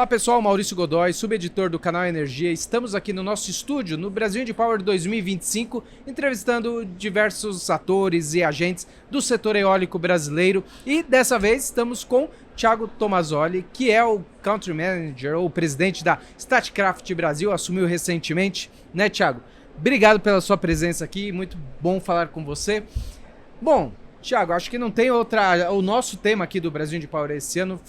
Olá pessoal, Maurício Godoy, subeditor do canal Energia. Estamos aqui no nosso estúdio, no Brasil Wind Power 2025, entrevistando diversos atores e agentes do setor eólico brasileiro. E dessa vez estamos com Thiago Tomazoli, que é o Country Manager ou presidente da Statkraft Brasil, assumiu recentemente, né, Thiago? Obrigado pela sua presença aqui, muito bom falar com você. Bom, Thiago, acho que não tem outra... O nosso tema aqui do Brasil Wind Power esse ano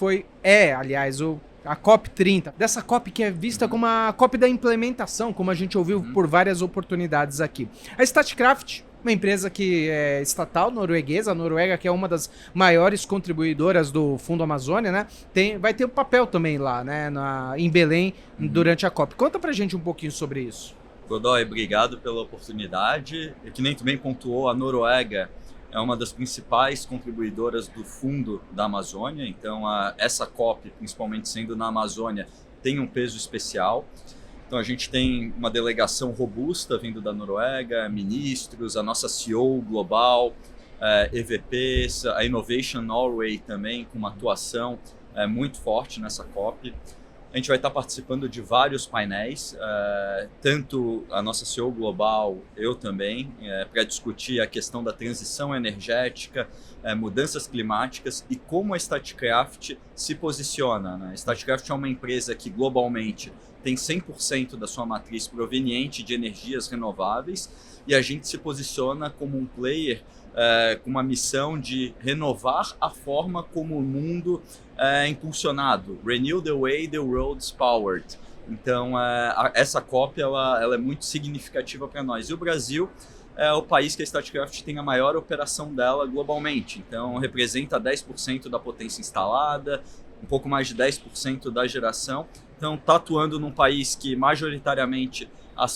aliás, a COP30, dessa COP que é vista como a COP da implementação, como a gente ouviu por várias oportunidades aqui. A Statkraft, uma empresa que é estatal norueguesa, a Noruega, que é uma das maiores contribuidoras do Fundo Amazônia, né? Vai ter um papel também lá, né? Em Belém, durante a COP. Conta pra gente um pouquinho sobre isso. Godoy, obrigado pela oportunidade. E que nem tu bem pontuou, a Noruega é uma das principais contribuidoras do Fundo da Amazônia, então essa COP, principalmente sendo na Amazônia, tem um peso especial. Então a gente tem uma delegação robusta vindo da Noruega, ministros, a nossa CEO global, EVPs, a Innovation Norway também, com uma atuação muito forte nessa COP. A gente vai estar participando de vários painéis, tanto a nossa CEO global, eu também, para discutir a questão da transição energética, mudanças climáticas e como a Statkraft se posiciona, né? A Statkraft é uma empresa que globalmente tem 100% da sua matriz proveniente de energias renováveis e a gente se posiciona como um player com uma missão de renovar a forma como o mundo é impulsionado. Renew the way the world's powered. Então, essa COP ela é muito significativa para nós. E o Brasil é o país que a Statkraft tem a maior operação dela globalmente. Então, representa 10% da potência instalada, um pouco mais de 10% da geração. Então, está atuando num país que majoritariamente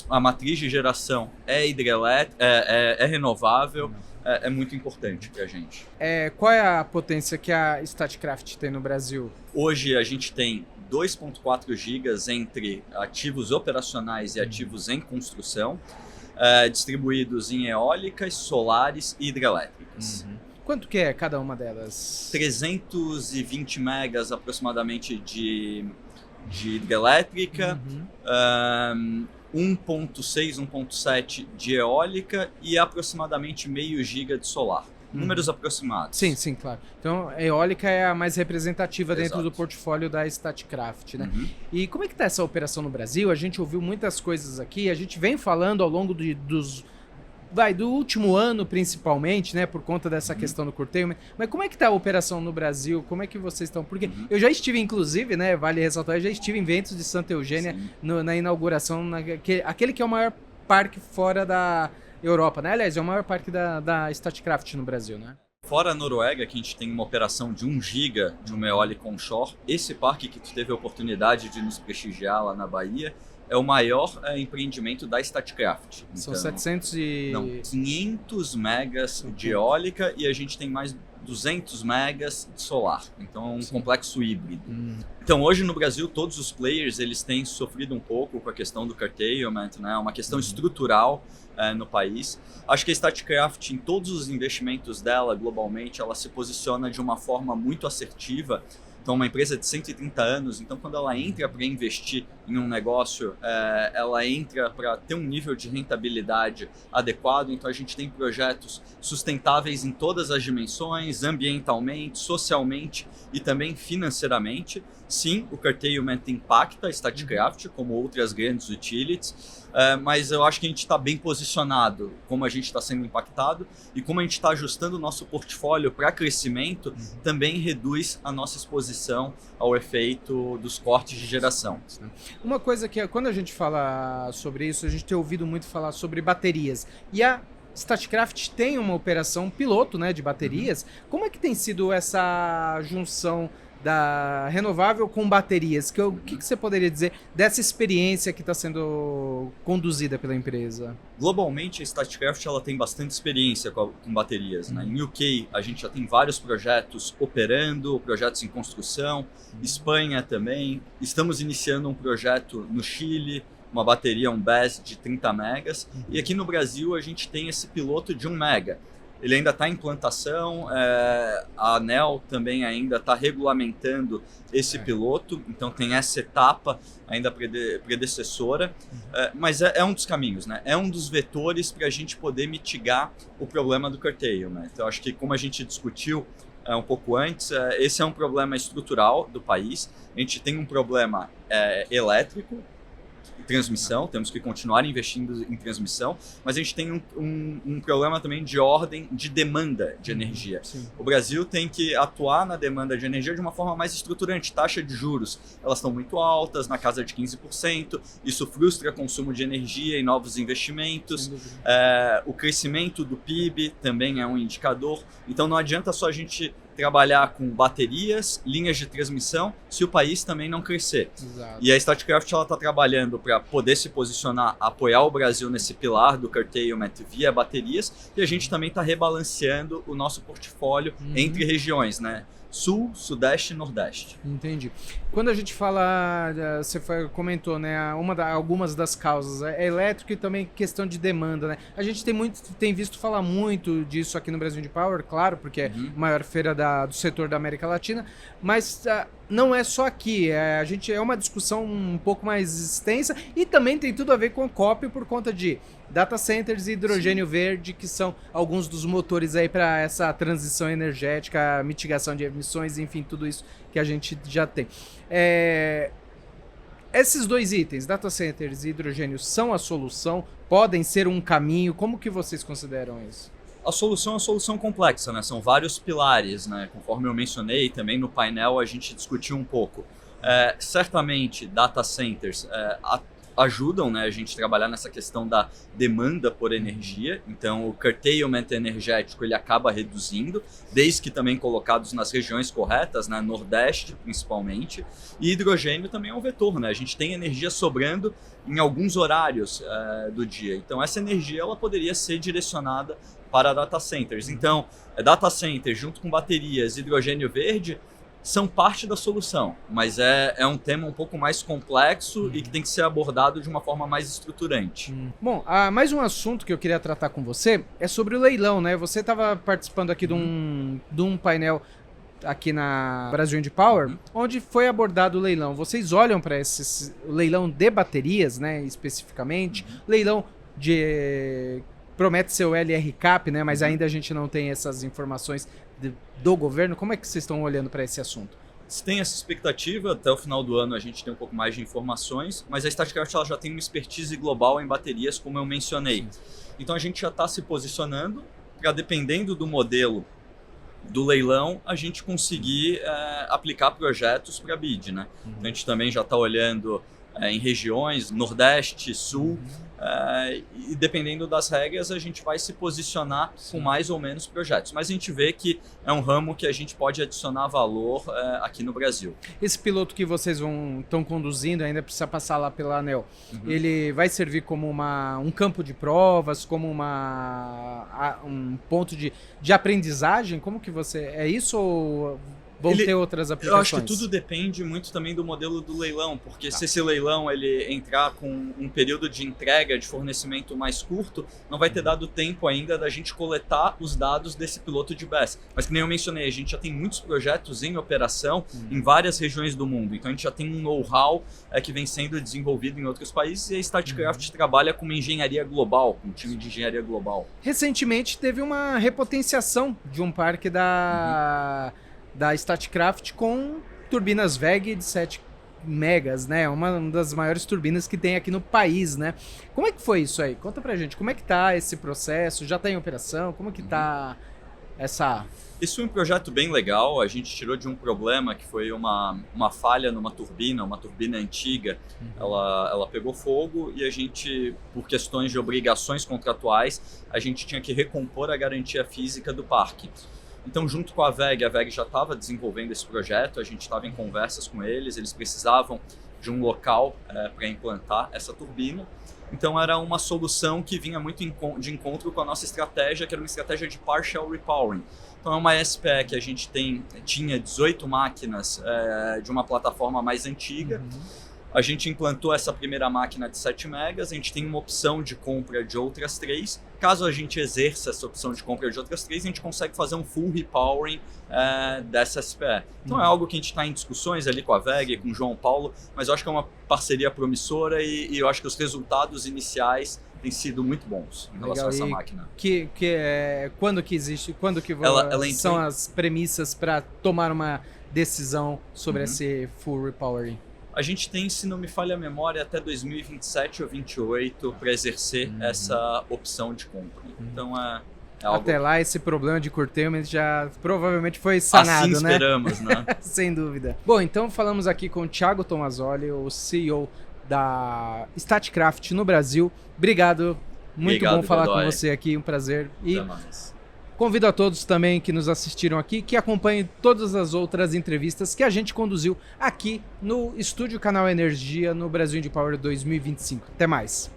a matriz de geração é hidrelétrica, é renovável. É muito importante para a gente. Qual é a potência que a Statkraft tem no Brasil? Hoje a gente tem 2,4 gigas entre ativos operacionais e ativos em construção, distribuídos em eólicas, solares e hidrelétricas. Quanto que é cada uma delas? 320 megas aproximadamente de hidrelétrica, 1.6, 1.7 de eólica e aproximadamente meio giga de solar. Números aproximados. Sim, claro. Então, a eólica é a mais representativa dentro Exato. do portfólio da Statkraft, né? E como é que tá essa operação no Brasil? A gente ouviu muitas coisas aqui, a gente vem falando ao longo do último ano, principalmente, né, por conta dessa questão do curtailment. Mas como é que tá a operação no Brasil? Como é que vocês estão? Porque eu já estive, inclusive, né, vale ressaltar, eu já estive em Ventos de Santa Eugênia na inauguração, aquele que é o maior parque fora da Europa, né? Aliás, é o maior parque da Statkraft no Brasil, né? Fora a Noruega, que a gente tem uma operação de 1 giga de uma eólica onshore, esse parque que tu teve a oportunidade de nos prestigiar lá na Bahia, é o maior empreendimento da Statkraft. São então, 500 megas de eólica e a gente tem mais 200 megas de solar. Então é um complexo híbrido. Então hoje no Brasil todos os players eles têm sofrido um pouco com a questão do curtailment, né? Uma questão estrutural no país. Acho que a Statkraft, em todos os investimentos dela globalmente, ela se posiciona de uma forma muito assertiva. Então, uma empresa de 130 anos, então quando ela entra para investir em um negócio, ela entra para ter um nível de rentabilidade adequado. Então, a gente tem projetos sustentáveis em todas as dimensões, ambientalmente, socialmente e também financeiramente. Sim, o curtailment impacta a Statkraft, como outras grandes utilities, mas eu acho que a gente está bem posicionado, como a gente está sendo impactado e como a gente está ajustando o nosso portfólio para crescimento, também reduz a nossa exposição ao efeito dos cortes de geração. Uma coisa que quando a gente fala sobre isso, a gente tem ouvido muito falar sobre baterias. E a Statkraft tem uma operação piloto, né, de baterias. Como é que tem sido essa junção da renovável com baterias? O que você poderia dizer dessa experiência que está sendo conduzida pela empresa? Globalmente, a Statkraft ela tem bastante experiência com baterias. Né? Em UK, a gente já tem vários projetos operando, projetos em construção. Espanha também. Estamos iniciando um projeto no Chile, uma bateria, um BESS de 30 megas. E aqui no Brasil, a gente tem esse piloto de 1 mega. ele ainda está em implantação, a ANEEL também ainda está regulamentando esse piloto, então tem essa etapa ainda predecessora, mas é um dos caminhos, né? É um dos vetores para a gente poder mitigar o problema do curtailment. Então acho que, como a gente discutiu um pouco antes, esse é um problema estrutural do país. A gente tem um problema elétrico, transmissão, temos que continuar investindo em transmissão, mas a gente tem um problema também de ordem de demanda de energia. Sim. O Brasil tem que atuar na demanda de energia de uma forma mais estruturante. Taxa de juros, elas estão muito altas, na casa de 15%, isso frustra consumo de energia e novos investimentos. O crescimento do PIB também é um indicador, então não adianta só a gente trabalhar com baterias, linhas de transmissão, se o país também não crescer. Exato. E a Statkraft está trabalhando para poder se posicionar, apoiar o Brasil nesse pilar do curtailment via baterias, e a gente também está rebalanceando o nosso portfólio entre regiões, né? Sul, Sudeste e Nordeste. Entendi. Quando a gente fala, você comentou, né, algumas das causas, é elétrico e também questão de demanda, né? A gente tem visto falar muito disso aqui no Brasil de Power, claro, porque é a maior feira do setor da América Latina, mas não é só aqui, é uma discussão um pouco mais extensa e também tem tudo a ver com a COP por conta de data centers e hidrogênio verde, que são alguns dos motores aí para essa transição energética, mitigação de emissões, enfim, tudo isso que a gente já tem. Esses dois itens, data centers e hidrogênio, são a solução? Podem ser um caminho? Como que vocês consideram isso? A solução é uma solução complexa, né? São vários pilares, né? Conforme eu mencionei, também no painel a gente discutiu um pouco. Certamente, data centers ajudam, né, a gente trabalhar nessa questão da demanda por energia, então o curtailment energético ele acaba reduzindo, desde que também colocados nas regiões corretas, né, Nordeste principalmente, e hidrogênio também é um vetor, né, a gente tem energia sobrando em alguns horários do dia, então essa energia ela poderia ser direcionada para data centers, então data centers junto com baterias, hidrogênio verde, são parte da solução, mas é um tema um pouco mais complexo e que tem que ser abordado de uma forma mais estruturante. Bom, mais um assunto que eu queria tratar com você é sobre o leilão, né? Você estava participando aqui de um painel aqui na Brasil de Power, onde foi abordado o leilão. Vocês olham para esse leilão de baterias, né, especificamente, leilão promete ser o LRCAP, né, mas ainda a gente não tem essas informações do governo. Como é que vocês estão olhando para esse assunto? Se tem essa expectativa, até o final do ano a gente tem um pouco mais de informações, mas a Statkraft ela já tem uma expertise global em baterias, como eu mencionei. Sim. Então a gente já está se posicionando para, dependendo do modelo do leilão, a gente conseguir aplicar projetos para bid, né? Então a gente também já está olhando em regiões, Nordeste, Sul, e dependendo das regras a gente vai se posicionar com mais ou menos projetos. Mas a gente vê que é um ramo que a gente pode adicionar valor aqui no Brasil. Esse piloto que vocês estão conduzindo, ainda precisa passar lá pela ANEEL, ele vai servir como um campo de provas, como um ponto de aprendizagem? Como que você... É isso ou... Vão ter outras aplicações? Eu acho que tudo depende muito também do modelo do leilão, porque se esse leilão ele entrar com um período de entrega, de fornecimento mais curto, não vai ter dado tempo ainda da gente coletar os dados desse piloto de BESS. Mas que nem eu mencionei, a gente já tem muitos projetos em operação em várias regiões do mundo, então a gente já tem um know-how que vem sendo desenvolvido em outros países, e a Statkraft trabalha com uma engenharia global, com um time de engenharia global. Recentemente teve uma repotenciação de um parque da Statkraft com turbinas WEG de 7 megas, né? Uma das maiores turbinas que tem aqui no país, né? Como é que foi isso aí? Conta pra gente, como é que tá esse processo? Já tá em operação? Como é que tá essa... Esse foi um projeto bem legal, a gente tirou de um problema que foi uma falha numa turbina, uma turbina antiga, ela pegou fogo e a gente, por questões de obrigações contratuais, a gente tinha que recompor a garantia física do parque. Então, junto com a WEG já estava desenvolvendo esse projeto, a gente estava em conversas com eles precisavam de um local para implantar essa turbina. Então, era uma solução que vinha muito de encontro com a nossa estratégia, que era uma estratégia de partial repowering. Então, é uma SPE que a gente tinha 18 máquinas de uma plataforma mais antiga, A gente implantou essa primeira máquina de 7 megas, a gente tem uma opção de compra de outras 3. Caso a gente exerça essa opção de compra de outras 3, a gente consegue fazer um full repowering dessa SPE. Então é algo que a gente está em discussões ali com a WEG, com o João Paulo, mas eu acho que é uma parceria promissora e eu acho que os resultados iniciais têm sido muito bons em relação a essa máquina. Quando que existe, quando que são as premissas para tomar uma decisão sobre esse full repowering? A gente tem, se não me falha a memória, até 2027 ou 2028 para exercer essa opção de compra. Então é algo... Até lá esse problema de curtailment já provavelmente foi sanado, assim esperamos, né? Sem dúvida. Bom, então falamos aqui com o Thiago Tomazoli, o CEO da Statkraft no Brasil. Obrigado, muito bom falar com você aqui, um prazer. E convido a todos também que nos assistiram aqui, que acompanhem todas as outras entrevistas que a gente conduziu aqui no Estúdio Canal Energia no Brasil Wind Power 2025. Até mais!